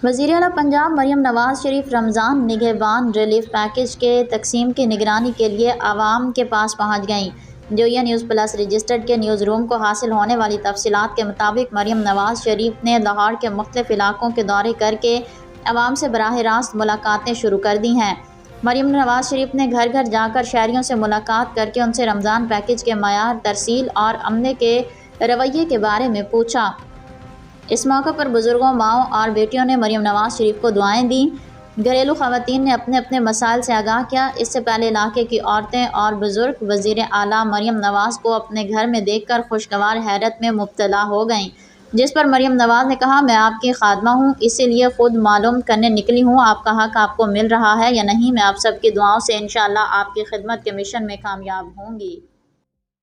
वज़ीर आला Punjab Maryam Nawaz Sharif Ramzan निगहबान relief package के तकसीम की निगरानी के लिए आवाम के पास पहुँच गईं। जोया न्यूज़ प्लस रजिस्टर्ड के न्यूज़ रूम को हासिल होने वाली तफसीलात के मुताबिक मरियम नवाज़ शरीफ ने लाहौर के मुख्तलिफ इलाकों के दौरे करके आवाम से बराह रास्त मुलाकातें शुरू कर दी हैं। मरियम नवाज़ शरीफ ने घर घर जाकर शहरियों से मुलाकात करके उनसे रमज़ान पैकेज के मयार, तरसील और अमले के रवैये के बारे में पूछा। इस मौके पर बुज़ुर्गों, माओं और बेटियों ने मरियम नवाज़ शरीफ को दुआएं दी। घरेलू ख़वातीन ने अपने अपने मसाइल से आगाह किया। इससे पहले इलाके की औरतें और बुज़ुर्ग वज़ीर आला मरियम नवाज़ को अपने घर में देखकर खुशगवार हैरत में मुब्तला हो गईं, जिस पर मरियम नवाज़ ने कहा, मैं आपकी खादमा हूँ, इसीलिए ख़ुद मालूम करने निकली हूँ आपका हक़ आपको मिल रहा है या नहीं। मैं आप सबकी दुआओं से इंशाअल्लाह आपकी खिदमत के मिशन में कामयाब होंगी।